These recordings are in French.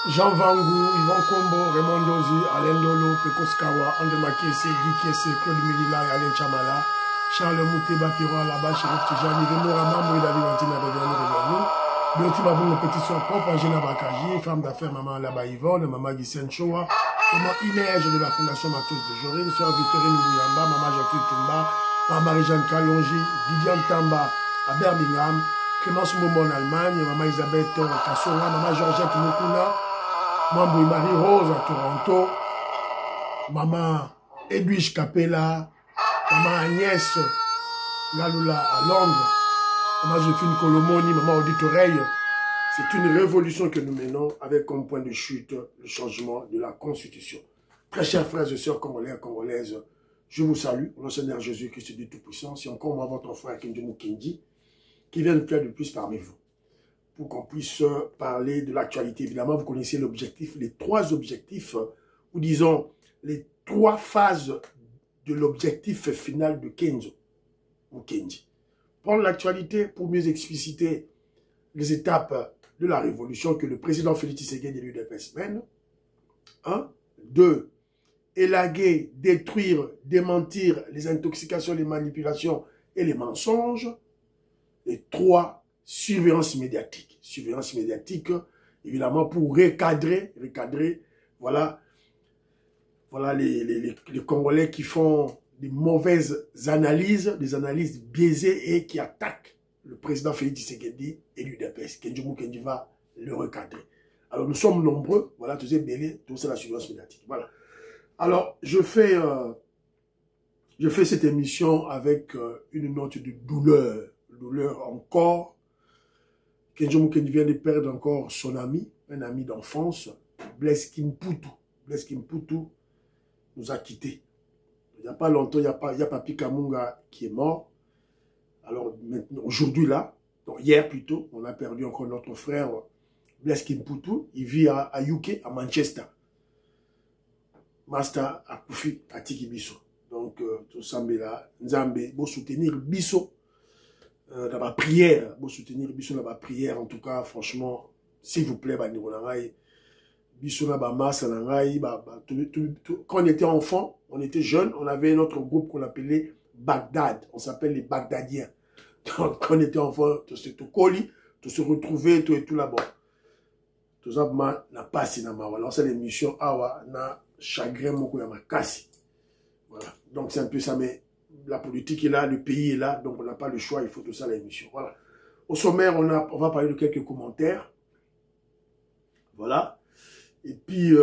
Jean Vangu, Yvan Kombo, Raymond Dozi, Alain Dolo, Pekos Kawa, André Makese, Guy Kiese, Claude Milila et Alain Chamala, Charles Mouteba, Piro Alaba, Chérif Tijani, Remo Rama, Moïda Vivantina, Revernou, Bioti Babou, petit soir propre, Angela Bakaji, femme d'affaires, maman Alaba Yvonne, maman Guissène Choa, maman Inège de la Fondation Matos de Jorine, sœur Victorine Mouyamba, maman Jacques Tumba, maman Marie-Jeanne Kalonji, Didiane Tamba à Birmingham, Clémence Momo en Allemagne, maman Elisabeth Kassonga, maman Georgette Mokuna, maman Marie-Rose à Toronto, maman Edwige Capella, maman Agnès Galula à Londres, maman Joséphine Colomoni, maman Odette Oreille. C'est une révolution que nous menons avec comme point de chute le changement de la Constitution. Très chers frères et sœurs congolais et congolaises, je vous salue, au nom du Seigneur Jésus-Christ du Tout-Puissant. C'est encore moi, votre frère Kenjemu Kendi, qui vient de faire de plus parmi vous, pour qu'on puisse parler de l'actualité. Évidemment, vous connaissez l'objectif, les trois objectifs, ou disons, les trois phases de l'objectif final de Kenzo, ou Kendi. Prendre l'actualité pour mieux expliciter les étapes de la révolution que le président Félix Tshisekedi de l'UDPS mène. 1. 2. Élaguer, détruire, démentir les intoxications, les manipulations et les mensonges. Et 3. Surveillance médiatique. Surveillance médiatique, évidemment, pour recadrer, voilà les Congolais qui font des mauvaises analyses, des analyses biaisées et qui attaquent le président Félix Tshisekedi et l'UDPS. Kenjemu Kendi va le recadrer. Alors, nous sommes nombreux, voilà, tous ces bélés, tout ça, la surveillance médiatique. Voilà. Alors, je fais cette émission avec une note de douleur encore. Kenjemu Kendi vient de perdre encore son ami, un ami d'enfance, Blaise Kimputu. Blaise Kimputu nous a quittés. Il n'y a pas longtemps, il y a Papi Kamunga qui est mort. Alors, maintenant, aujourd'hui là, donc hier plutôt, on a perdu encore notre frère Blaise Kimputu. Il vit à UK, à Manchester. Master Akufi, à Tiki Bisso. Donc, tout ça, là, Nzambe, pour soutenir Bisso dans ma prière. Pour soutenir Bisso dans ma prière, en tout cas, franchement, s'il vous plaît, Bisso dans ma masse, quand on était enfant, on était jeune, on avait notre groupe qu'on appelait Bagdad. On s'appelle les Bagdadiens. Donc, quand on était enfant, tout se retrouver, tout et tout là-bas. Tout ça, n'a pas si n'a pas. Alors, c'est l'émission Awa, na chagrin, moko yama kasi. Voilà. Donc, c'est un peu ça, mais la politique est là, le pays est là, donc on n'a pas le choix, il faut tout ça, l'émission. Voilà. Au sommaire, on va parler de quelques commentaires. Voilà. Et puis,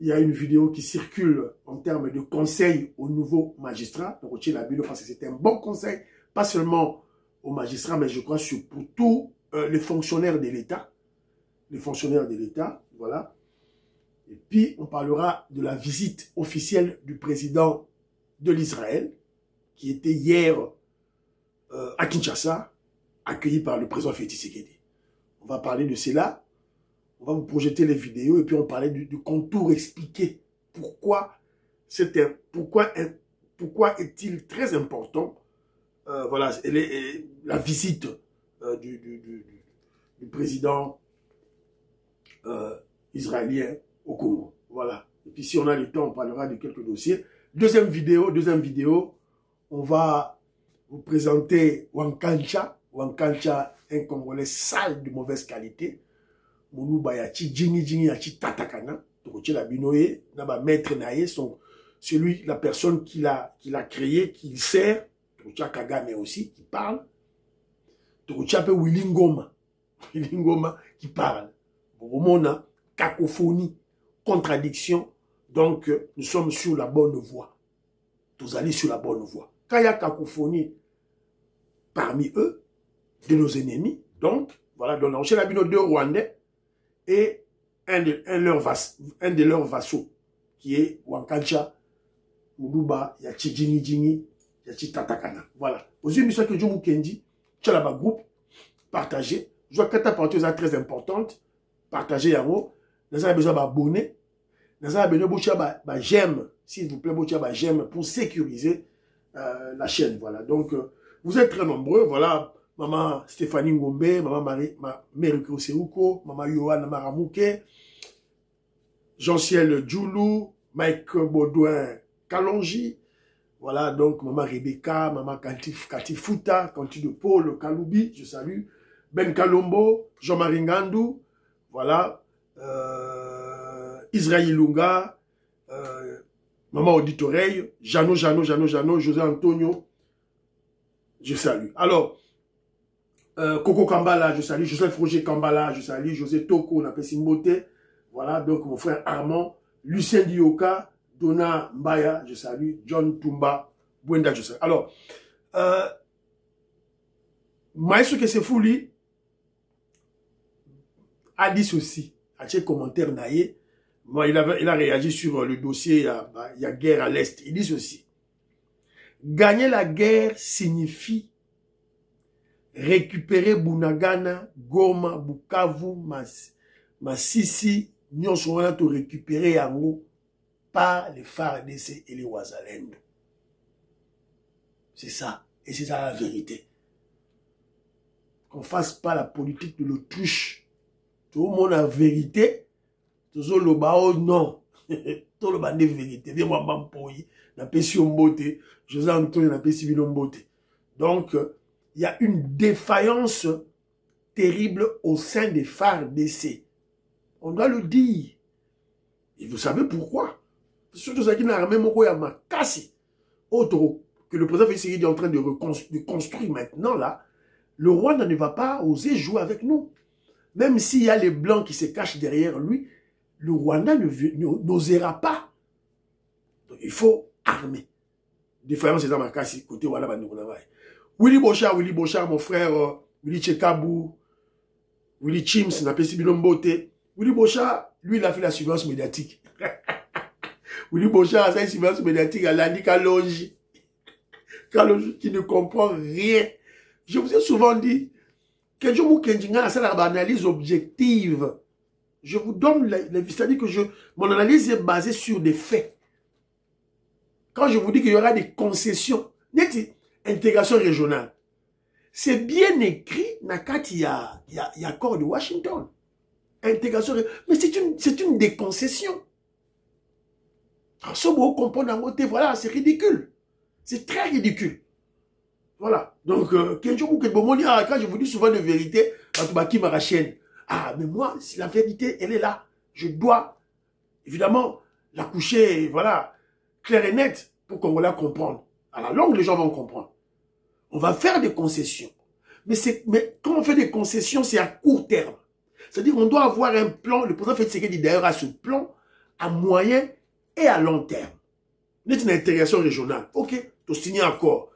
il y a une vidéo qui circule en termes de conseils aux nouveaux magistrats. Donc, au Tchénabilo, parce que c'est un bon conseil, pas seulement aux magistrats, mais je crois pour tous les fonctionnaires de l'État. Les fonctionnaires de l'État, voilà. Et puis, on parlera de la visite officielle du président de l'Israël, qui était hier à Kinshasa, accueilli par le président Félix Tshisekedi. On va parler de cela. On va vous projeter les vidéos et puis on parlait du contour expliqué. Pourquoi est-il très important voilà, la visite du président israélien au Congo. Voilà. Et puis si on a le temps, on parlera de quelques dossiers. Deuxième vidéo, on va vous présenter Wankancha. Wankancha, un Congolais sale de mauvaise qualité. Moulouba yachi djingi yachi tatakana. Donc la binoye, naba maître naye, celui, la personne qui l'a créé, qui le sert. Tokotia Kagame aussi, qui parle. Tokotia pe Willy Ngoma qui parle. Bomona, cacophonie, contradiction. Donc nous sommes sur la bonne voie. Vous allez sur la bonne voie. Quand il y a cacophonie parmi eux, de nos ennemis, donc voilà, donc chez la bino deux Rwandais. Et un de leurs vassaux, qui est Wankancha, Moulouba, Yachi Djingi, Yachi Tatakana. Voilà. Aux émissions que Kenjemu Kendi, tu as là-bas groupe, partagez. Je vois que ta partie est très importante. Partagez yango. Nous avons besoin d'abonner. Nous avons besoin de j'aime, s'il vous plaît, j'aime pour sécuriser la chaîne. Voilà. Donc, vous êtes très nombreux. Voilà. maman Stéphanie Ngombe, maman Mary Koseuko, maman Yohan Maramouke, Jean-Ciel Djoulou, Mike Baudouin Kalonji, voilà, donc maman Rebecca, maman Katifuta, Kanti de Paul Kaloubi, je salue, Ben Kalombo, Jean-Marie Ngandou, voilà, Israël Lunga, maman Auditoreille, Jano, José Antonio, je salue. Alors, Coco Kambala, je salue, Joseph Roger Kambala, je salue, José Toko, on appelle Simbote, voilà, donc mon frère Armand, Lucien Dioka, Donna Mbaya, je salue, John Tumba, Bwenda, je salue. Alors, Maestro Kesefouli a dit ceci, à ses commentaires naïe, il a réagi sur le dossier, il y a guerre à l'Est, il dit ceci. Gagner la guerre signifie récupérer Bunagana, Goma, Bukavu, Masisi, nous sommes tout récupérer Yango par les FARDC et les Ouazalendo. C'est ça. Et c'est ça la vérité. Qu'on ne fasse pas la politique de l'autruche. Tout le monde a vérité. Tout le monde a non. Tout le monde a vérité. Viens-moi m'empoyer. N'a pas si on botte. José Antonio n'a pas si on botte. Donc, il y a une défaillance terrible au sein des FARDC. On doit le dire. Et vous savez pourquoi? Surtout ça qui n'a rien même ma casse. Autre que le président Félix est en train de construire maintenant là, le Rwanda ne va pas oser jouer avec nous. Même s'il y a les Blancs qui se cachent derrière lui, le Rwanda n'osera pas. Donc il faut armer. Défaillance c'est dans ma casse côté Rwanda. Willy Bochard, mon frère, Willy Chekabou, Willy Chims, n'a pas si Bilombote. Willy Bochard, lui, il a fait la surveillance médiatique. Willy Bochard a fait la surveillance médiatique à Landi Kalonji. Kalonji qui ne comprend rien. Je vous ai souvent dit que je vous une analyse objective. Je vous donne, c'est-à-dire que mon analyse est basée sur des faits. Quand je vous dis qu'il y aura des concessions, intégration régionale, c'est bien écrit, il y a accord de Washington. Intégration, mais c'est une déconcession. Voilà, c'est ridicule. C'est très ridicule. Voilà. Donc, quand je vous dis souvent de vérité, ah, mais moi, si la vérité, elle est là. Je dois, évidemment, la coucher, voilà, claire et nette, pour qu'on la comprenne. À la longue, les gens vont comprendre. On va faire des concessions. Mais quand on fait des concessions, c'est à court terme. C'est-à-dire qu'on doit avoir un plan, le président Félix Tshisekedi d'ailleurs a ce plan à moyen et à long terme. C'est une intégration régionale. Ok, tu signes encore.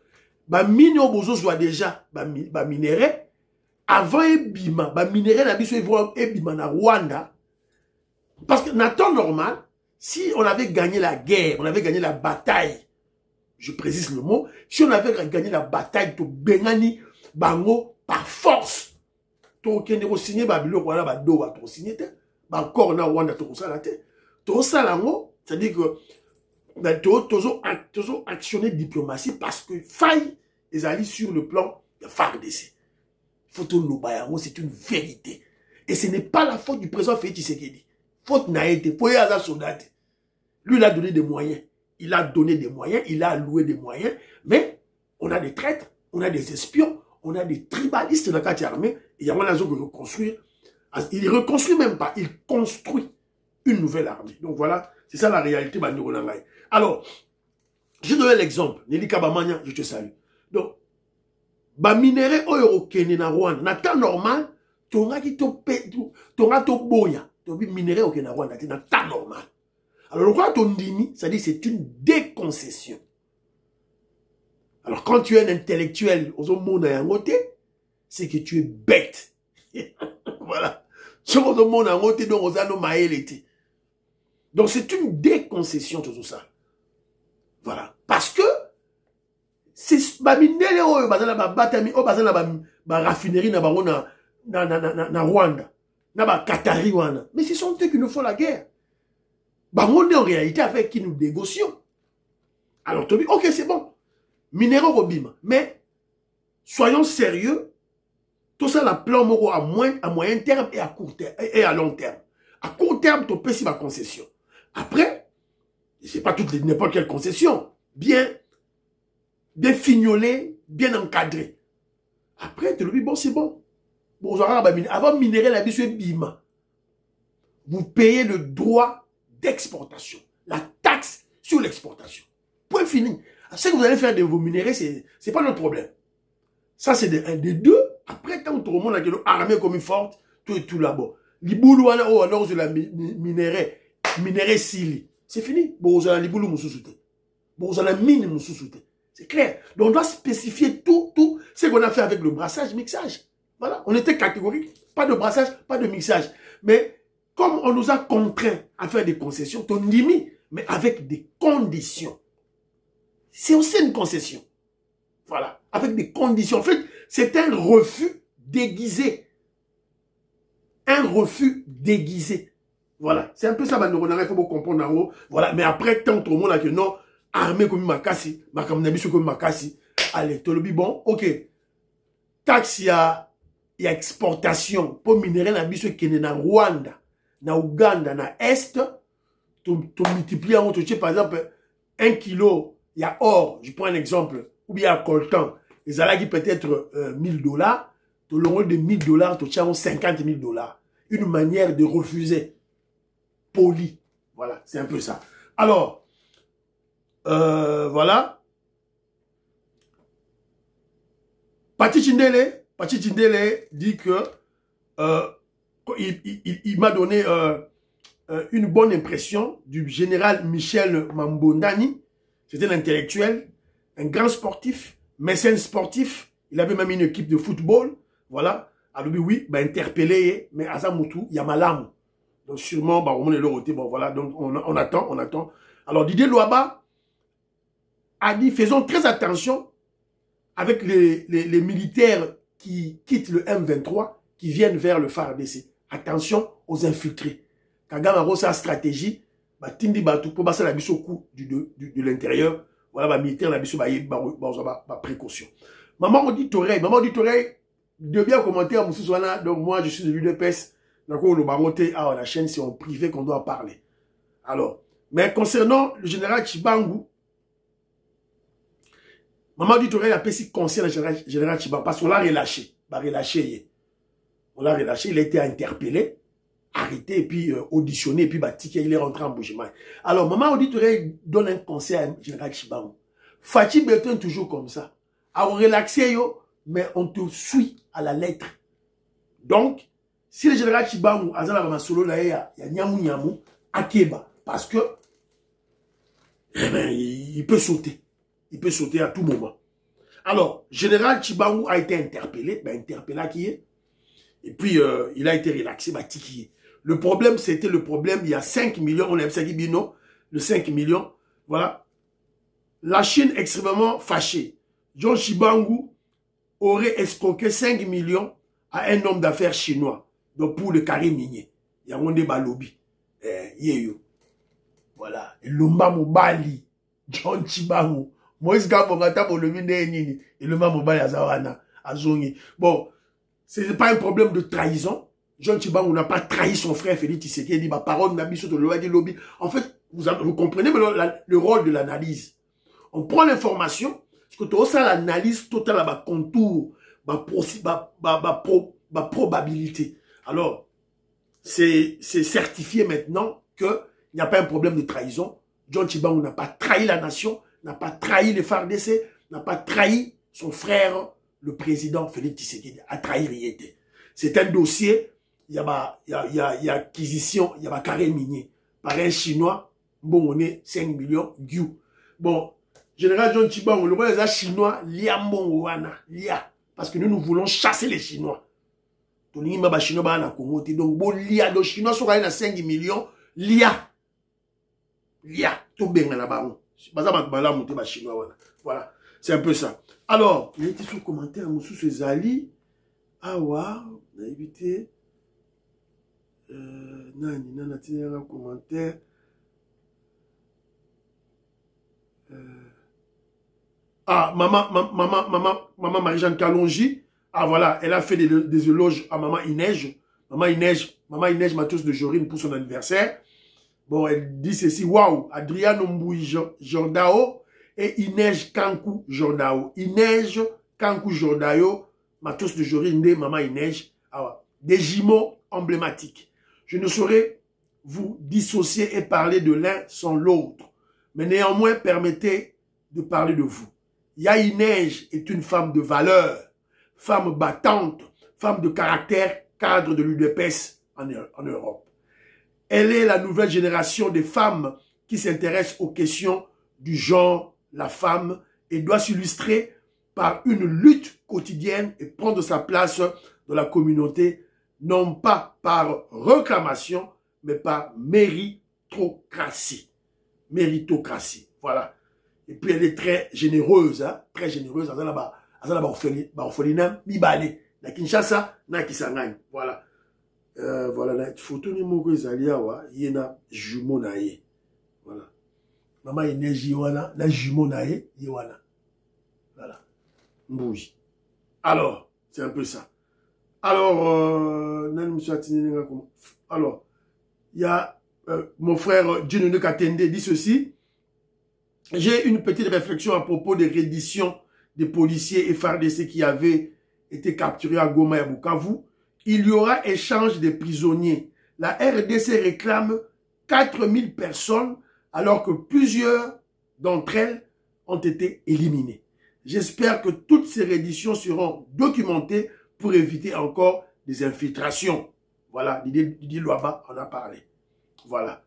Mine au bozo soit déjà minerai avant ebima, minerai na biso ebima na Rwanda. Parce que dans temps normal, si on avait gagné la guerre, on avait gagné la bataille, je précise le mot, si on avait gagné la bataille to Bengani bango par force. To kende ko signer biloko wana ba do ba to signer te ba encore na Rwanda to sala te to sala ngo, c'est-à-dire que tozo actionner diplomatie parce que faille les alliés sur le plan de FARDC. Faut tout le bayango, c'est une vérité et ce n'est pas la faute du président Félix Tshisekedi. Faute n'a été pour y soldat. Lui il a donné des moyens, il a alloué des moyens, mais on a des traîtres, on a des espions, on a des tribalistes dans la carte armée, et il y a un qui reconstruire. Il ne reconstruit même pas, il construit une nouvelle armée. Donc voilà, c'est ça la réalité. Alors, je donne l'exemple. Nelly Kabamania, je te salue. Donc, minéré au Eurokene na Rwanda, na temps normal, tonga to boya, to minéré au Kenya Rwanda, na temps normal. Alors, le roi Tondini, ça dit c'est une déconcession. Alors, quand tu es un intellectuel aux hommes à côté, c'est que tu es bête. Voilà. Donc, c'est une déconcession, tout ça. Voilà. Parce que, c'est raffinerie na Rwanda, na Qatari wana. Mais ce sont eux qui nous font la guerre. On est en réalité avec qui nous négocions. Alors, tu dis, ok, c'est bon. Minéraux Robim. Mais, soyons sérieux Tout ça, la plan moro à moyen terme et à court terme et à long terme. À court terme, tu peux si ma concession. Après, c'est pas n'importe quelle concession. Bien fignolé, bien encadré. Après, tu le dis, bon, c'est bon. Bon, avant de minérer la vie, bima. Vous payez le droit d'exportation. La taxe sur l'exportation. Point fini. Ce que vous allez faire de vos minéraux, c'est pas notre problème. Ça, c'est des deux. Après, quand tout le monde a une armée comme une forte, tout là-bas. Les boulous, alors, je la minéré sili. C'est fini. Bon, vous avez les boulous, bon, vous avez la mine, c'est clair. Donc, on doit spécifier tout ce qu'on a fait avec le brassage, mixage. Voilà. On était catégorique. Pas de brassage, pas de mixage. Mais, comme on nous a contraints à faire des concessions, on limite, mais avec des conditions. C'est aussi une concession. Voilà. Avec des conditions. En fait, c'est un refus déguisé. Un refus déguisé. Voilà. C'est un peu ça, il faut comprendre en haut. Voilà. Mais après, tant tout le monde a que non, armée comme Makassi, Makamnabiso comme Makassi. Allez, tu le dis, bon, ok. Taxe, il y a exportation pour minérer la biso qui est dans Rwanda, dans Ouganda, dans Est. Tu multiplies en autre, par exemple, 1 kilo, il y a or, je prends un exemple, ou bien à coltan, les allagues peut-être $1000, tu l'auras de $1000, tu tiens $50,000. Une manière de refuser. Poli. Voilà, c'est un peu ça. Alors, voilà. Pati Chindele dit que il m'a donné une bonne impression du général Michel Mambondani. C'était un intellectuel, un grand sportif, mécène sportif. Il avait même une équipe de football. Voilà. Alors oui, bah, interpellé, mais à Zamutu, il y a Malam. Donc sûrement, bah, on est le roté. Bon, voilà. Donc on attend. Alors Didier Louaba a dit, faisons très attention avec les militaires qui quittent le M23, qui viennent vers le FARDC. Attention aux infiltrés. Kagame a sa stratégie, bah, Tindi Batou, pour passer la bise au coup de l'intérieur, voilà, bah, militaire, la bise, bah, précaution. Maman auditoreille, de bien commenter à Moussouana, donc moi, je suis de l'UDPS, d'accord, le baroté, ah, la chaîne, c'est en privé qu'on doit parler. Alors, mais concernant le général Chibangu, Maman auditoreille a fait conseil le général Chibangu, parce qu'on l'a relâché, on l'a relâché, il a été interpellé, arrêté, et puis auditionné, et puis ticket, il est rentré en bougement. Alors, maman auditoreille donne un conseil à général Chibangu. Fatih Bertin toujours comme ça. À relaxer, yo, mais on te suit à la lettre. Donc, si le général Chibangu, Azala solo là, il y a Nyamou, Akeba, parce que, eh ben, il peut sauter. Il peut sauter à tout moment. Alors, général Chibangu a été interpellé, ben, interpellé qui est, et puis, il a été relaxé, tiki. Le problème, c'était le problème, il y a 5 millions, on a dit Bino, le 5 millions, voilà. La Chine extrêmement fâchée. John Chibangu aurait escroqué 5 millions à un homme d'affaires chinois. Donc pour le carré minier. Il y a un débat lobby. Voilà. Lumba Mobali. John Chibangu. Moïse Gabongata pour le mine nini. Et Lumba Mobali Azawana. Azongi. Bon. Ce n'est pas un problème de trahison. John Chibangu n'a pas trahi son frère Félix Tshisekedi. Il dit, ma parole n'a mis sur le lobby. En fait, vous comprenez le rôle de l'analyse. On prend l'information, parce que tu as l'analyse totale à ma contour, ma probabilité. Alors, c'est certifié maintenant qu'il n'y a pas un problème de trahison. John Chibangu n'a pas trahi la nation, n'a pas trahi les FARDC, n'a pas trahi son frère, le président Félix Tshisekedi, a trahi rien. C'est un dossier, il y a acquisition, il y a carré minier. Par un Chinois, bon, on est 5 millions, bon, Général John Chibangu, le roi des Chinois, lia Mongwana, lia. Parce que nous voulons chasser les Chinois. Donc, bon, lia, les Chinois sont à 5 millions, lia. Lia, tout bien là-bas. Voilà, c'est un peu ça. Alors, il y a été sous commentaire, Moussou Zali. Ah, waouh, on a évité. Un commentaire. Ah, maman Marie-Jeanne Kalonji Ah voilà, elle a fait des éloges à Maman Inej. Maman Inej Matos de Jorine pour son anniversaire. Bon, elle dit ceci, waouh, Adriano Mboui Jordao et Inej Kankou Jordao. Inej Kankou Jordao, Matos de Jorine, Maman Inej. Ah, des jumeaux emblématiques. Je ne saurais vous dissocier et parler de l'un sans l'autre. Mais néanmoins, permettez de parler de vous. Inej est une femme de valeur, femme battante, femme de caractère, cadre de l'UDPS en Europe. Elle est la nouvelle génération des femmes qui s'intéressent aux questions du genre, la femme, et doit s'illustrer par une lutte quotidienne et prendre sa place dans la communauté, non pas par réclamation, mais par méritocratie. Méritocratie, voilà. Et puis elle est très généreuse, hein, très généreuse. Na Kinshasa, na Kisangani, voilà. Voilà, la photo ni moko ezali awa, yena jumeau na ye. Voilà. Maman Inej wana, na jumeau na ye, wana. Voilà. Mbouji. Alors, c'est un peu ça. Alors, il y a mon frère Djinoune Katende dit ceci. J'ai une petite réflexion à propos des redditions des policiers et FARDC qui avaient été capturés à Goma et à Bukavu. Il y aura échange des prisonniers. La RDC réclame 4000 personnes alors que plusieurs d'entre elles ont été éliminées. J'espère que toutes ces redditions seront documentées pour éviter encore des infiltrations. Voilà, Didier Louaba en a parlé. Voilà.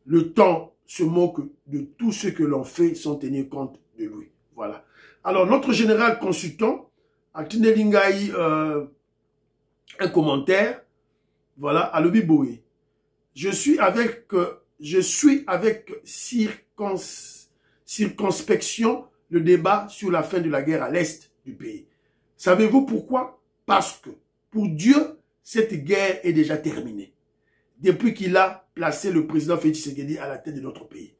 Le temps se moque de tout ce que l'on fait sans tenir compte de lui. Voilà. Alors, notre général consultant, Actine Lingaï, un commentaire, voilà, à Lobiboé. Je suis avec circonspection le débat sur la fin de la guerre à l'est du pays. Savez-vous pourquoi? Parce que, pour Dieu, cette guerre est déjà terminée. Depuis qu'il a placé le président Félix Tshisekedi à la tête de notre pays.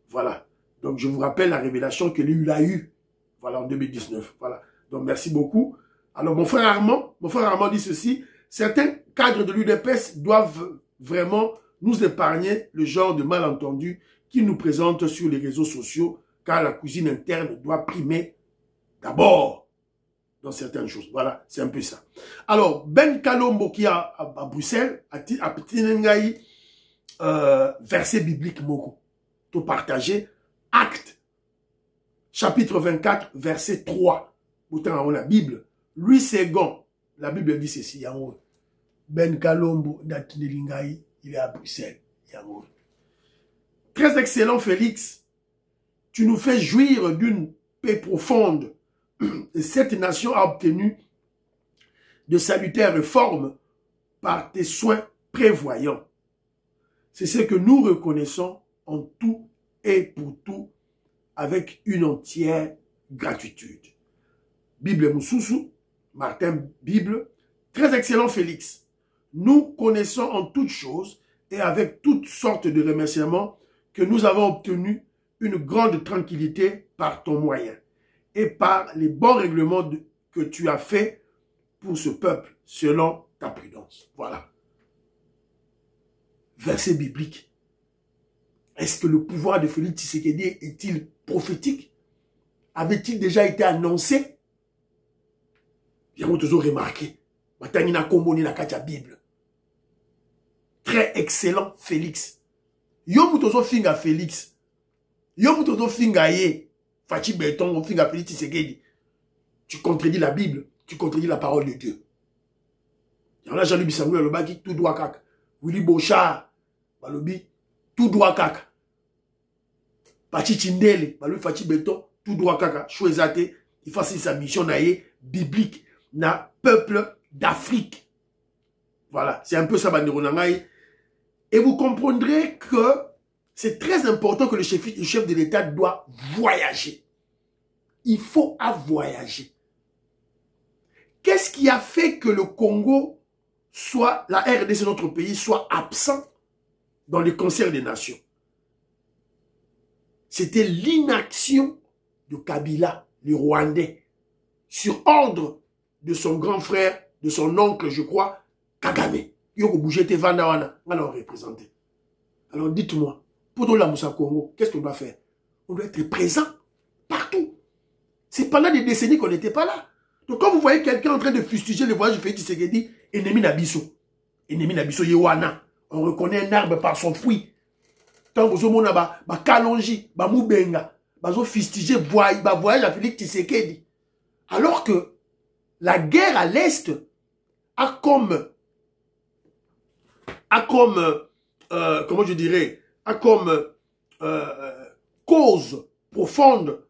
Voilà. Donc, je vous rappelle la révélation que lui a eue, voilà, en 2019. Voilà. Donc, merci beaucoup. Alors, mon frère Armand dit ceci. Certains cadres de l'UDPS doivent vraiment nous épargner le genre de malentendus qu'ils nous présentent sur les réseaux sociaux, car la cuisine interne doit primer d'abord dans certaines choses. Voilà, c'est un peu ça. Alors, Ben Kalombo qui est à Bruxelles, à Tinengaï, verset biblique moko. Tout partager. Acte, chapitre 24, verset 3. Pourtant, la Bible. Louis Ségon, la Bible dit ceci. Ben Kalombo d'Atinengaï, il est à Bruxelles. Très excellent, Félix. Tu nous fais jouir d'une paix profonde. Et cette nation a obtenu de salutaires réformes par tes soins prévoyants. C'est ce que nous reconnaissons en tout et pour tout avec une entière gratitude. Bible Moussoussou, Martin Bible, très excellent Félix. Nous connaissons en toutes choses et avec toutes sortes de remerciements que nous avons obtenu une grande tranquillité par ton moyen et par les bons règlements que tu as faits pour ce peuple selon ta prudence. Voilà. Verset biblique. Est-ce que le pouvoir de Félix Tshisekedi est-il prophétique? Avait-il déjà été annoncé? Il y a toujours remarqué. Matangina Komboni na katia Bible. Très excellent Félix. Yo mutozo finga Félix. Yo mutozo finga ye. Fachi Beton finga Félix Tshisekedi. Tu contredis la Bible. Tu contredis la parole de Dieu. Il y en a Jean-Louis Samuel le baki tout droit kaka. Willy Bochard. Balobi tout droit kaka. Pachi Chindele. Balobi Fachi Beton tout droit kaka. Chouezate. Il fasse sa mission naïe biblique. Na peuple d'Afrique. Voilà. C'est un peu ça, Bandironangaï. Et vous comprendrez que c'est très important que le chef de l'État doit voyager. Il faut voyager. Qu'est-ce qui a fait que le Congo soit, la RDC, notre pays, soit absent dans le concert des nations? C'était l'inaction de Kabila, le Rwandais. sur ordre de son grand frère, de son oncle, je crois, Kagame. Yoko Bougete Vandawana, on l'a représenté. Alors dites-moi, pour la Moussa Congo, qu'est-ce qu'on doit faire? On doit être présent partout. C'est pendant des décennies qu'on n'était pas là. Donc quand vous voyez quelqu'un en train de fustiger le voyage de Félix Tshisekedi, ennemi Nabiso. Ennemi Nabiso Yewana. On reconnaît un arbre par son fruit. Tant que vous avez ba Kalonji, ba Moubenga, ba zo fustiger voyage à Félix Tshisekedi. Alors que la guerre à l'Est a comme comment je dirais, a comme cause profonde,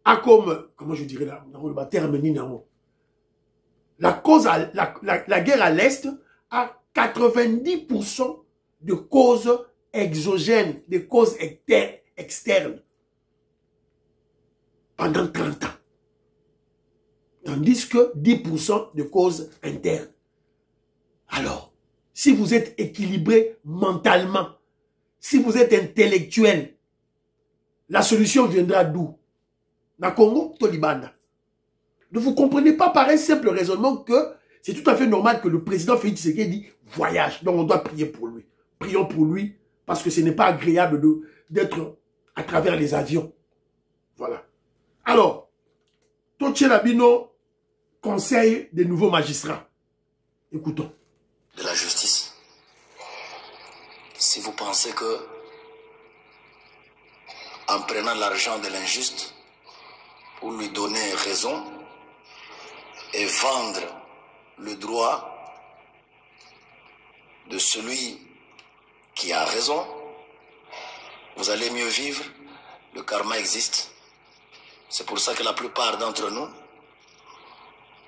a comme, comment je dirais là, la guerre à l'Est a 90% de causes exogènes, de causes externes pendant 30 ans. Tandis que 10% de causes internes. Alors, si vous êtes équilibré mentalement, si vous êtes intellectuel, la solution viendra d'où? Na Congo, Tolibanda. Ne vous comprenez pas par un simple raisonnement que c'est tout à fait normal que le président Félix Tshisekedi voyage. Donc on doit prier pour lui. Prions pour lui parce que ce n'est pas agréable d'être à travers les avions. Voilà. Alors, Toche Labino conseille des nouveaux magistrats. Écoutons. De la justice. Si vous pensez que en prenant l'argent de l'injuste pour lui donner raison et vendre le droit de celui qui a raison, vous allez mieux vivre, le karma existe. C'est pour ça que la plupart d'entre nous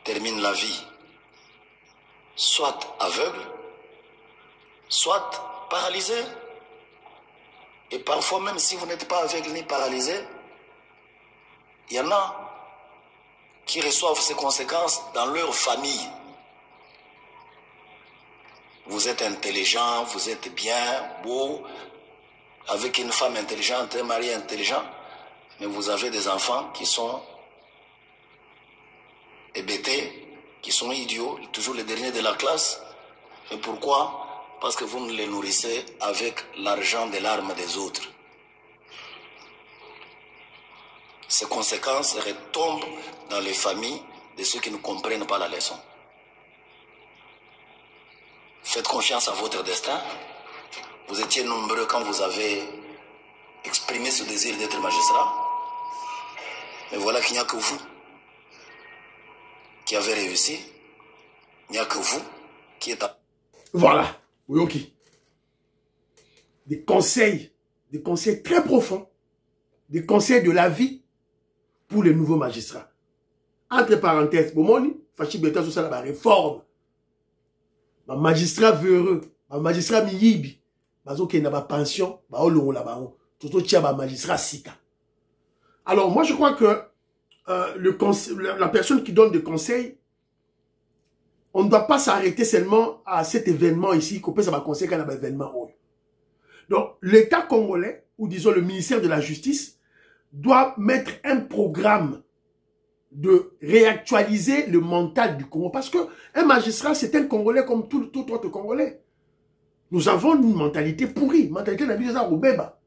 terminent la vie soit aveugle, soit paralysé. Et parfois, même si vous n'êtes pas aveugle ni paralysé, il y en a qui reçoivent ces conséquences dans leur famille. Vous êtes intelligent, vous êtes bien, beau, avec une femme intelligente, un mari intelligent, mais vous avez des enfants qui sont hébétés, qui sont idiots, toujours les derniers de la classe. Et pourquoi? Parce que vous les nourrissez avec l'argent des larmes des autres. Ces conséquences retombent dans les familles de ceux qui ne comprennent pas la leçon. Faites confiance à votre destin. Vous étiez nombreux quand vous avez exprimé ce désir d'être magistrat. Mais voilà qu'il n'y a que vous qui avez réussi. Il n'y a que vous qui êtes... Voilà. Oui, ok. Des conseils très profonds, des conseils de la vie pour les nouveaux magistrats. Entre parenthèses, pour moi, Fachi Beta sur ça la réforme. Ma magistrat vheureux, ma magistrat miyibi, bazo qui n'a pas pension, ba olongo la baron, tout tia ba magistrat sika. Alors moi je crois que la personne qui donne des conseils, on ne doit pas s'arrêter seulement à cet événement ici, qu'on peut ça va conseiller qu'un événement. Donc, l'État congolais, ou disons le ministère de la Justice, doit mettre un programme de réactualiser le mental du Congo. Parce que un magistrat, c'est un Congolais comme tout autre Congolais. Nous avons une mentalité pourrie, mentalité d'Abidjan Roubeba,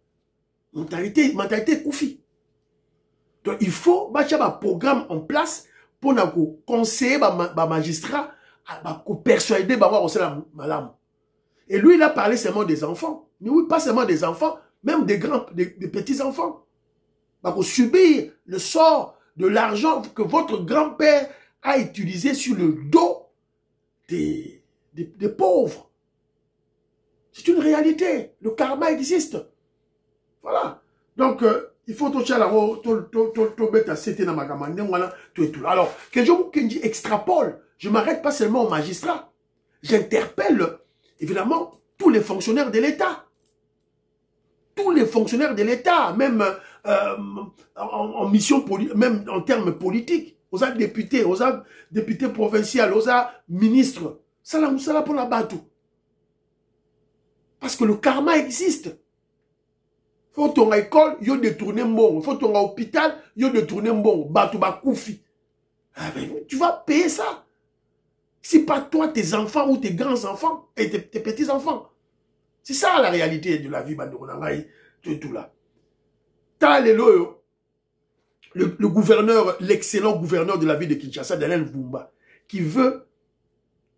mentalité Koufi. Donc, il faut mettre un programme en place pour nous conseiller les magistrats à persuader madame. Et lui, il a parlé seulement des enfants. Mais oui, pas seulement des enfants, même des petits-enfants. Pour subir le sort de l'argent que votre grand-père a utilisé sur le dos des pauvres. C'est une réalité. Le karma existe. Voilà. Donc, il faut toucher la roue, alors, que je extrapole, je ne m'arrête pas seulement aux magistrats. J'interpelle, évidemment, tous les fonctionnaires de l'État. Tous les fonctionnaires de l'État, même en mission, même en termes politiques, aux députés provinciaux, aux ministres. Ça là pour la battre. Parce que le karma existe. Faut ton école, yo détourner bon. Faut ton hôpital, yo détourner bon. Batou ba koufi. Ah, mais tu vas payer ça. Si pas toi, tes enfants ou tes grands-enfants et tes petits-enfants. C'est ça la réalité de la vie, Bandoronangaï, tout là. T'as le gouverneur, l'excellent gouverneur de la ville de Kinshasa, Daniel Bumba, qui veut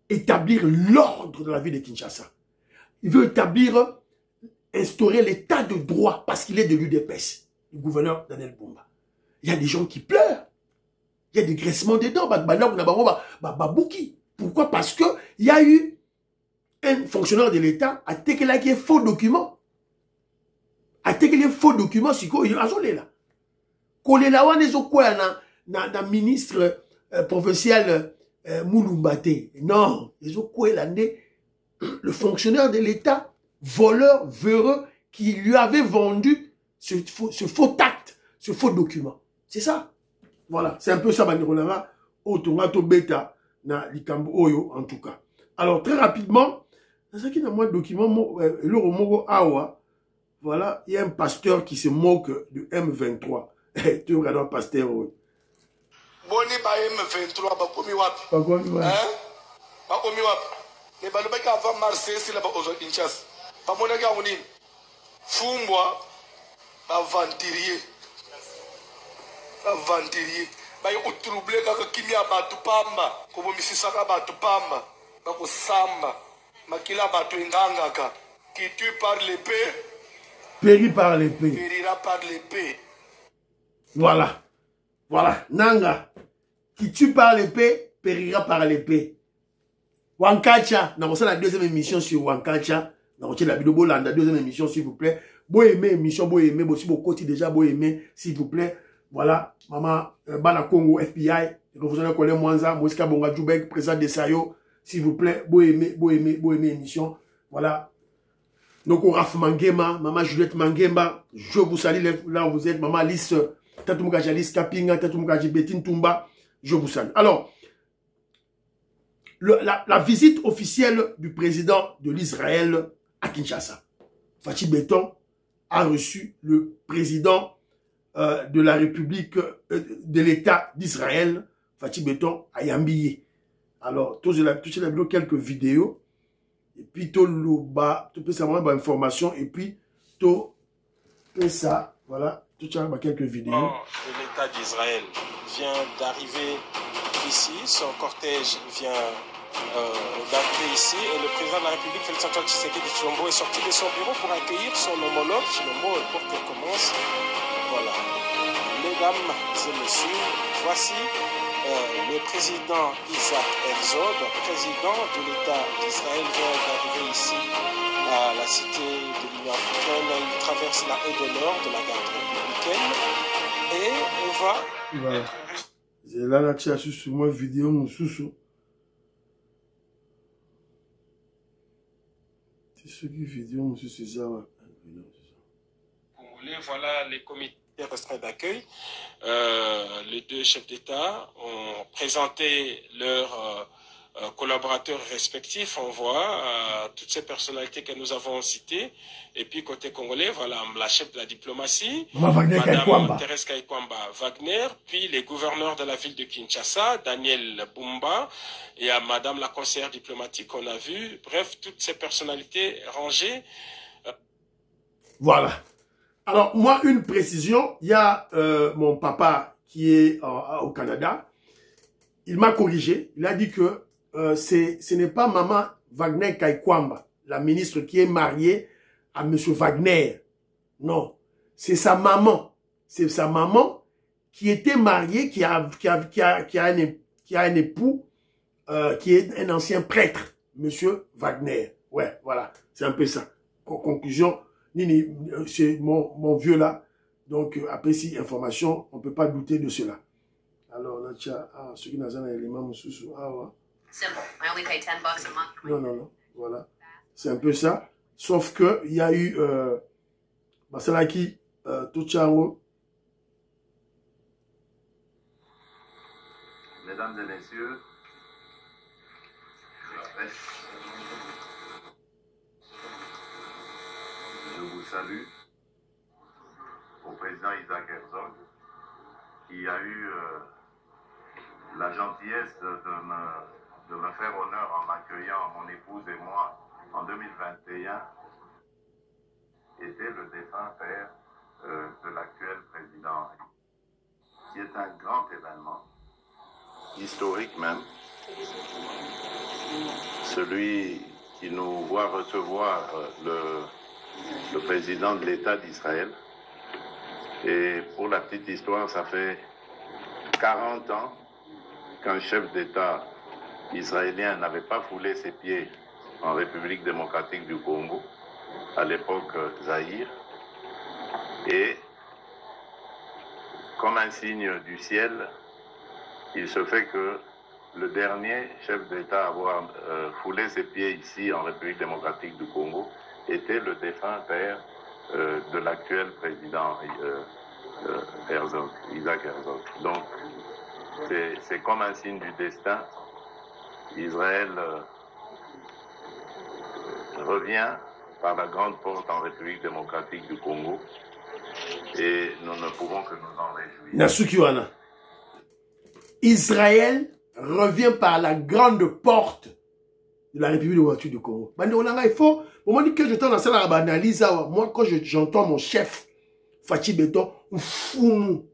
établir l'ordre de la ville de Kinshasa. Il veut instaurer l'état de droit parce qu'il est de l'UDPS, le gouverneur Daniel Bumba. Il y a des gens qui pleurent. Il y a des graissements des dents. Pourquoi? Parce qu'il y a eu un fonctionnaire de l'État à Tekela qui est faux document. À Tekela faux document, c'est quoi? Il a là. Kolela wane zo quoi na ministre provincial Mouloumbate. Non, ils ont quoi le fonctionnaire de l'État, voleur, véreux, qui lui avait vendu ce faux tact, ce faux document. C'est ça. Voilà, c'est un peu ça, Bandironara, Otongato Beta, na Likambo Oyo, en tout cas. Alors, très rapidement, dans ce qui est un document, le Romogo Awa, voilà, il y a un pasteur qui se moque de M23. Tu regardes un pasteur, oui. Boni ba M23, ba komi wapi? Ba komi wapi? Ba komi wapi? Ne ba lobeka avant Marseille, c'est là-bas aux Kinshasa. Ba monaka unini? Fumbwa, ba ventilier. Ventilier ba yo troublé kaka kimia batu pamba ko bomisisaka batu pamba ba ko samba makila batu ingangaka qui tue par l'épée périt par l'épée, périra par l'épée. Voilà, Nanga qui tue par l'épée périra par l'épée. Wankacha, na la deuxième émission sur Wankacha, na la vidéo Bolanda, deuxième émission s'il vous plaît. Beau aimer émission, beau aimer, beau si beau côté déjà beau aimer s'il vous plaît. Voilà, maman, Bana Congo, FBI, le professeur Colin Mwanza, Mouska Bonga Djoubek, président de Sayo, s'il vous plaît, beau aimer émission. Voilà. Noko Raf Mangema, maman Juliette Mangemba, je vous salue là où vous êtes, maman Alice, Tatumukaji Alice Kapinga, Tatumukaji Betine Tumba, je vous salue. Alors, la visite officielle du président de l'Israël à Kinshasa, Fachi Beton, a reçu le président de la République de l'État d'Israël, Fachi Beton, à Yambiye. Alors, tout la vidéo, quelques vidéos, et puis tout le peux savoir information, et puis tout ça, voilà, tout ça, quelques vidéos. De l'État d'Israël vient d'arriver ici, son cortège vient d'arriver ici, et le président de la République, Félix-Antoine Tshisekedi Tshilombo, est sorti de son bureau pour accueillir son homologue Tshilombo, pour qu'elle commence. Voilà. Mesdames et messieurs, voici le président Isaac Herzog, président de l'État d'Israël, vient d'arriver ici à la cité de l'Union africaine. Il traverse la haie de l'or de la garde républicaine et on va... Voilà. Là, là, tu as sur moi vidéo, mon sous-sous. C'est ce qui vidéo, mon sous-sous, ça va. Voilà les comités restreints d'accueil. Les deux chefs d'État ont présenté leurs collaborateurs respectifs. On voit toutes ces personnalités que nous avons citées. Et puis côté congolais, voilà la chef de la diplomatie, Madame Thérèse Kaikwamba Wagner, puis les gouverneurs de la ville de Kinshasa, Daniel Bumba, et à Madame la conseillère diplomatique qu'on a vue. Bref, toutes ces personnalités rangées. Voilà. Alors, moi, une précision, il y a mon papa qui est au Canada, il m'a corrigé, il a dit que ce n'est pas maman Wagner Kaikwamba, la ministre qui est mariée à monsieur Wagner. Non, c'est sa maman. C'est sa maman qui était mariée, qui a un époux qui est un ancien prêtre, monsieur Wagner. Ouais, voilà, c'est un peu ça. En conclusion, c'est mon vieux là. Donc, après si information, on ne peut pas douter de cela. Alors, là, tu as ceux qui n'ont pas d'éléments sous. Ah, ouais. Simple. I only pay $10 a month. Non. Voilà. C'est un peu ça. Sauf que il y a eu Basalaki Touchango. Mesdames et messieurs, je vous salue au président Isaac Herzog qui a eu la gentillesse de me faire honneur en m'accueillant, mon épouse et moi, en 2021, était le défunt père de l'actuel président, qui est un grand événement, historique même, celui qui nous voit recevoir le président de l'État d'Israël. Et pour la petite histoire, ça fait 40 ans qu'un chef d'État israélien n'avait pas foulé ses pieds en République démocratique du Congo, à l'époque Zaïre. Et comme un signe du ciel, il se fait que le dernier chef d'État à avoir foulé ses pieds ici en République démocratique du Congo était le défunt père de l'actuel président Herzog, Isaac Herzog. Donc, c'est comme un signe du destin. Israël revient par la grande porte en République démocratique du Congo et nous ne pouvons que nous en réjouir. Nasukiwana. Israël revient par la grande porte de la République démocratique du Congo. Il faut, au moment que j'entends dans cette analyse, moi, quand j'entends mon chef, Fachi Beton, fou.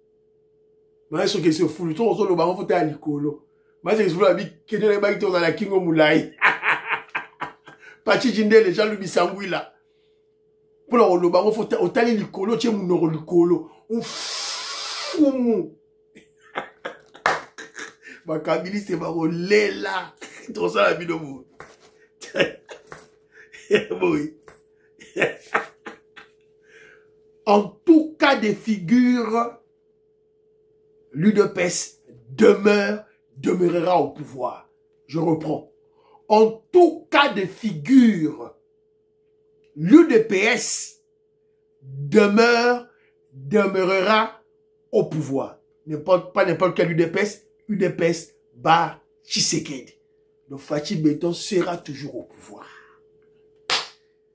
Mais ce qui se fout, le temps, on le baron, faut aller à l'icolo. Mais c'est que la vie, que nous n'avons pas dans la Kingo Moulay. Pachi Jinde, les gens, le bisangui là. Pour le baron, faut aller à l'icolo, tu es mon oro l'icolo. Fou. Ma Kabili, c'est ma là. Tout ça, la vie de vous. Oui. En tout cas de figure, l'UDPS demeurera au pouvoir. Je reprends. En tout cas de figure, l'UDPS demeurera au pouvoir. Pas n'importe quel UDPS bar Tshisekedi. Le Fachi Beton sera toujours au pouvoir.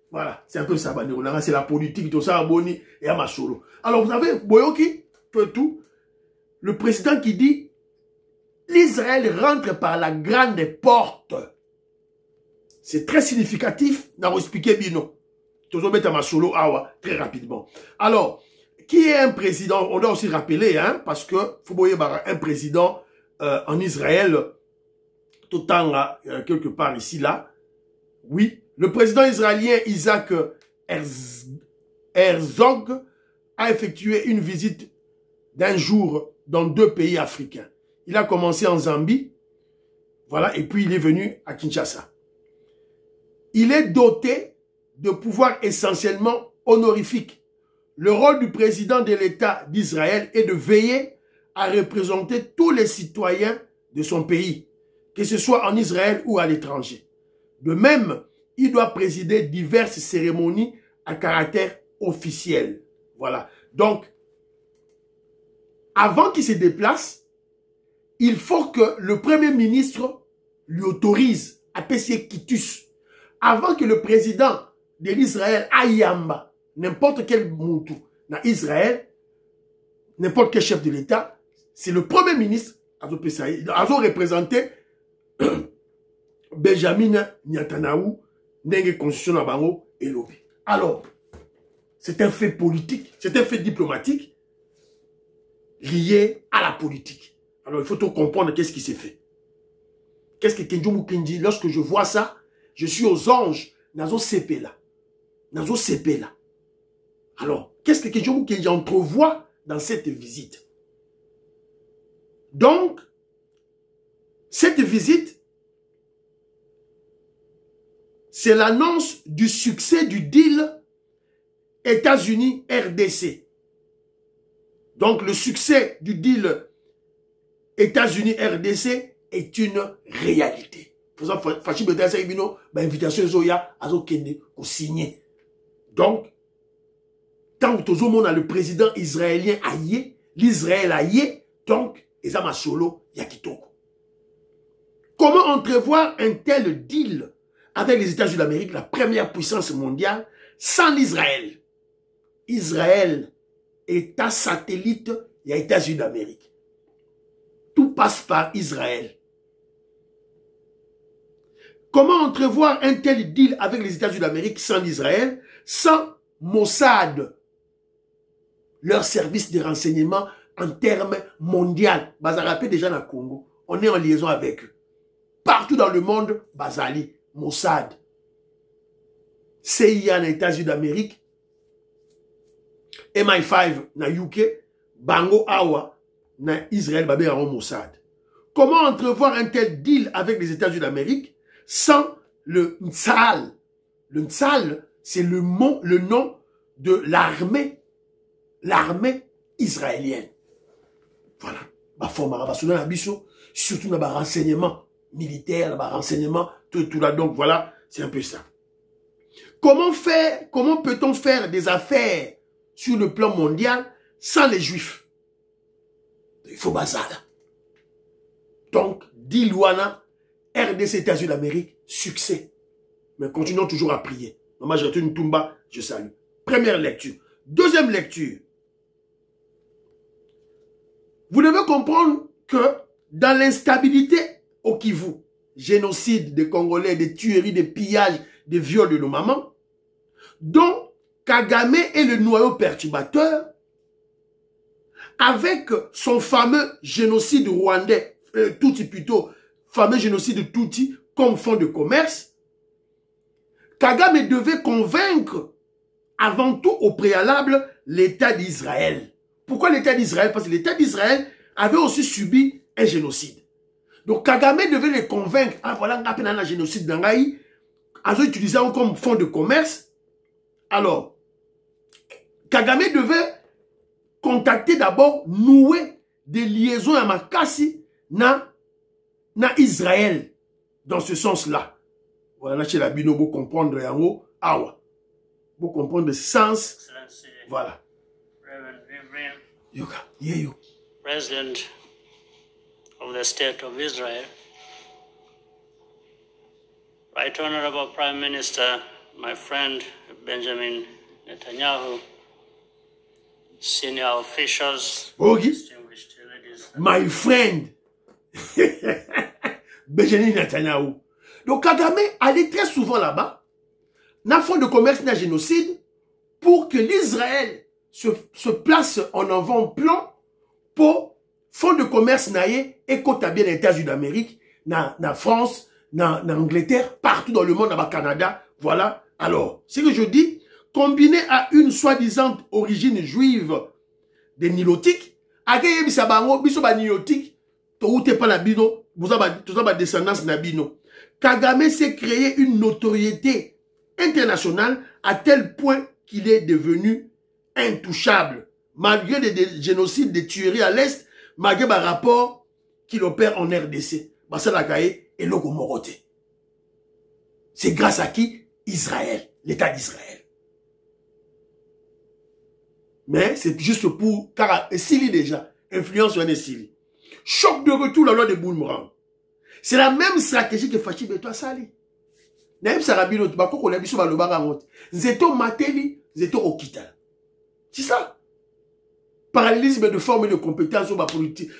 Voilà, c'est un peu ça, c'est la politique, tout ça, Boni et Amasolo. Alors, vous avez Boyoki, tout, le président qui dit l'Israël rentre par la grande porte. C'est très significatif, n'a expliqué bien. Tout ça, Amasolo, très rapidement. Alors, qui est un président? On doit aussi rappeler, hein, parce que faut un président en Israël, tout le temps, quelque part ici, là. Oui. Le président israélien Isaac Herzog a effectué une visite d'un jour dans 2 pays africains. Il a commencé en Zambie, voilà, et puis il est venu à Kinshasa. Il est doté de pouvoirs essentiellement honorifiques. Le rôle du président de l'État d'Israël est de veiller à représenter tous les citoyens de son pays, que ce soit en Israël ou à l'étranger. De même, il doit présider diverses cérémonies à caractère officiel. Voilà. Donc, avant qu'il se déplace, il faut que le Premier ministre lui autorise à payer quitus. Avant que le président de l'Israël, Ayamba, n'importe quel moutou, dans Israël, n'importe quel chef de l'État, c'est le Premier ministre, a représenté Benjamin Netanyahu, Nenge constitution na bango et lobby. Alors, c'est un fait politique, c'est un fait diplomatique lié à la politique. Alors, il faut tout comprendre qu'est-ce qui s'est fait. Qu'est-ce que Kenjomu Kenji, lorsque je vois ça, je suis aux anges, nazo CP là. Nazo CP là. Alors, qu'est-ce que Kenjomu Kenji entrevoit dans cette visite? Donc, cette visite, c'est l'annonce du succès du deal États-Unis-RDC. Donc, le succès du deal États-Unis-RDC est une réalité. Invitation au signer. Donc, tant que tout le monde a le président israélien aïe, l'Israël aïe, donc, Ezama Solo Yakitoko. Comment entrevoir un tel deal avec les États-Unis d'Amérique, la première puissance mondiale, sans l'Israël? Israël, État satellite, il y a États-Unis d'Amérique. Tout passe par Israël. Comment entrevoir un tel deal avec les États-Unis d'Amérique sans Israël, sans Mossad, leur service de renseignement en termes mondiaux? Bazarapé déjà dans le Congo, on est en liaison avec eux. Partout dans le monde, Bazali, Mossad, CIA dans les États-Unis d'Amérique, MI5 dans UK, Bango Awa dans Israël, Babé Aron Mossad. Comment entrevoir un tel deal avec les États-Unis d'Amérique sans le Ntsal? Le Ntsal, c'est le nom de l'armée israélienne. Voilà. Surtout dans le renseignement militaire, dans le renseignement, tout là. Donc voilà, c'est un peu ça. Comment peut-on faire des affaires sur le plan mondial sans les Juifs? Il faut bazar. Donc, Dilouana, RDC, États-Unis d'Amérique, succès. Mais continuons toujours à prier. Maman, j'ai une Toumba, je salue. Première lecture. Deuxième lecture. Vous devez comprendre que dans l'instabilité au Kivu, génocide des Congolais, des tueries, des pillages, des viols de nos mamans, dont Kagame est le noyau perturbateur, avec son fameux génocide rwandais, Tutsi plutôt, fameux génocide Tutsi comme fonds de commerce, Kagame devait convaincre avant tout au préalable l'État d'Israël. Pourquoi l'État d'Israël? Parce que l'État d'Israël avait aussi subi un génocide. Donc Kagame devait les convaincre, ah voilà, on a un génocide d'Angaï, en utilisant comme fonds de commerce. Alors, Kagame devait contacter d'abord, nouer des liaisons à Makassi na Israël, dans ce sens-là. Voilà, chez la bino, vous comprendre yango, awa. Vous comprendre le sens. Voilà. President of the State of Israel, Right Honorable Prime Minister, my friend Benjamin Netanyahu, senior officials, distinguished ladies. My friend Benjamin Netanyahu. Donc Kagame allait très souvent là-bas, dans le fonds de commerce, dans le génocide, pour que l'Israël se place en avant-plan pour fonds de commerce naïe et côté bien les États-Unis d'Amérique, dans France, dans Angleterre, partout dans le monde, dans le Canada. Voilà. Alors, ce que je dis, combiné à une soi-disant origine juive des Nilotiques, akeye bisabango, biso ba Nilotique, to ou te pas la bino, vous avez descendance na bino. Kagame s'est créé une notoriété internationale à tel point qu'il est devenu intouchable. Malgré des génocides, des tueries à l'Est, malgré un rapport qu'il opère en RDC. C'est grâce à qui? Israël, l'État d'Israël. Mais c'est juste pour... Car Sili déjà, influence sur Sili. Choc de retour la loi de Boulmourang. C'est la même stratégie que Fachi Beto a sali. Naïm Sarabino, Bako Kolebiso Balobara Monte. Zeto Mateli, Zeto Okita. C'est ça. Parallélisme de forme et de compétence,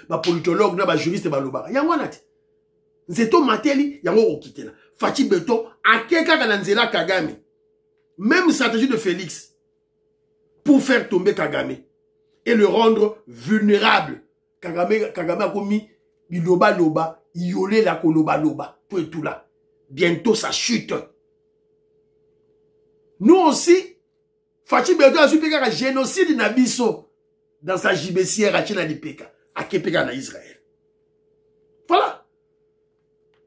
ma politologue, ma juriste, Balobara. Yangwanati. Zeto Mateli, Yango Okita. Fachi Beto, Akeka Kananzela Kagame. Même stratégie de Félix. Pour faire tomber Kagame. Et le rendre vulnérable. Kagame a commis Biloba Loba. Yolé la koloba loba, tout et tout là. Bientôt ça chute. Nous aussi, Fachi Beto a subi un génocide nabiso dans sa jibessière à China Lipeka, à Kepeka na Israël. Voilà.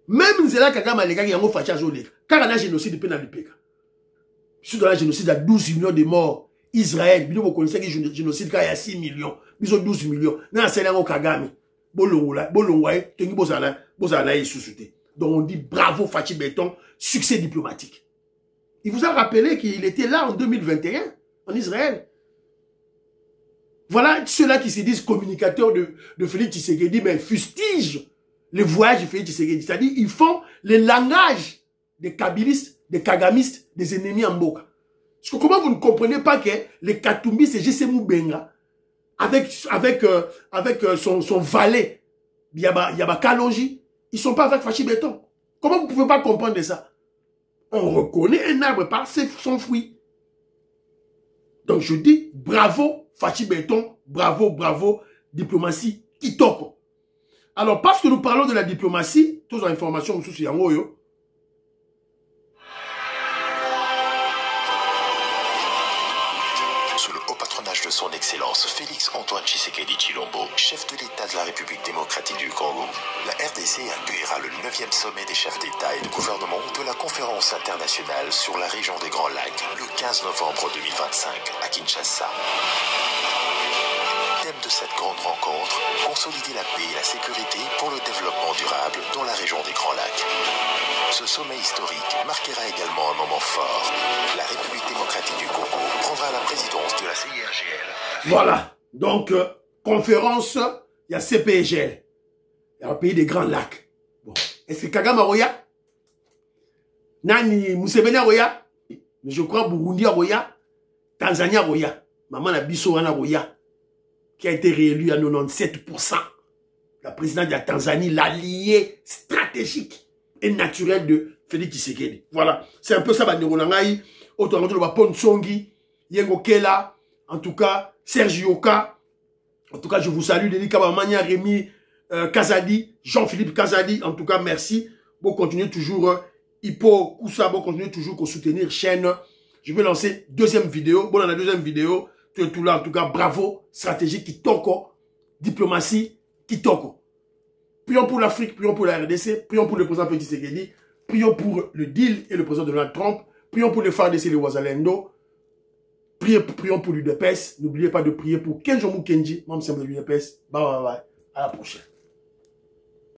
Même Nzela Kagame Alega qui a un Fachi Azolé, car on a génocide de Lipeka. Sur dans la génocide à 12 millions de morts. Israël, vous connaissez que génocide quand il y a 6 millions, ils ont 12 millions. Dans la Kagame. Donc on dit bravo Fachi Beton, succès diplomatique. Il vous a rappelé qu'il était là en 2021 en Israël. Voilà ceux-là qui se disent communicateurs de Félix Tshisekedi, mais fustigent le voyage de Félix Tshisekedi. C'est-à-dire ils font le langage des kabylistes, des kagamistes, des ennemis en Mboka. Parce que comment vous ne comprenez pas que les Katumbi, c'est Jesse Moubenga avec son valet, Yaba Kalonji, ils sont pas avec Fachi Beton. Comment vous ne pouvez pas comprendre ça? On reconnaît un arbre par son fruit. Donc je dis bravo Fachi Béton, bravo, bravo, diplomatie Kitoko. Alors parce que nous parlons de la diplomatie, toutes les informations sur Yangoyo. Sous le haut patronage de son Excellence Félix-Antoine Tshisekedi Tshilombo, chef de l'État de la République démocratique du Congo, la RDC accueillera le 9e sommet des chefs d'État et de gouvernement de la conférence internationale sur la région des Grands Lacs, le 15 novembre 2025 à Kinshasa. Thème de cette grande rencontre, consolider la paix et la sécurité pour le développement durable dans la région des Grands Lacs. Ce sommet historique marquera également un moment fort. La République démocratique du Congo prendra la présidence de la CIRGL. Voilà, donc conférence, il y a CPGL. Il y a un pays des Grands Lacs. Bon. Est-ce que Kagame Roya? Nani Museveni Roya? Mais je crois Burundi Roya, Tanzania Roya, Maman Nabiso Roya, qui a été réélu à 97%. La présidente de la Tanzanie, l'allié stratégique et naturel de Félix Tshisekedi. Voilà, c'est un peu ça, Banderonangaï, autour de la Ponsongi, Yengo Kela, en tout cas, Serge Yoka, en tout cas, je vous salue, Denis Kabamania, Rémi Kazadi, Jean-Philippe Kazadi, en tout cas, merci. Bon, continuez toujours, Hippo Koussa, bon, continuez toujours pour soutenir chaîne. Je vais lancer deuxième vidéo. Bon, dans la deuxième vidéo, tu es tout là, en tout cas, bravo, stratégie Kitoko, diplomatie Kitoko. Prions pour l'Afrique, prions pour la RDC, prions pour le président Félix Tshisekedi, prions pour le deal et le président Donald Trump, prions pour les FARDC et les Ouazalendo, prions pour l'UDPS. N'oubliez pas de prier pour Kenjomu Kenji, membre de l'UDPS. Bye bye bye, à la prochaine.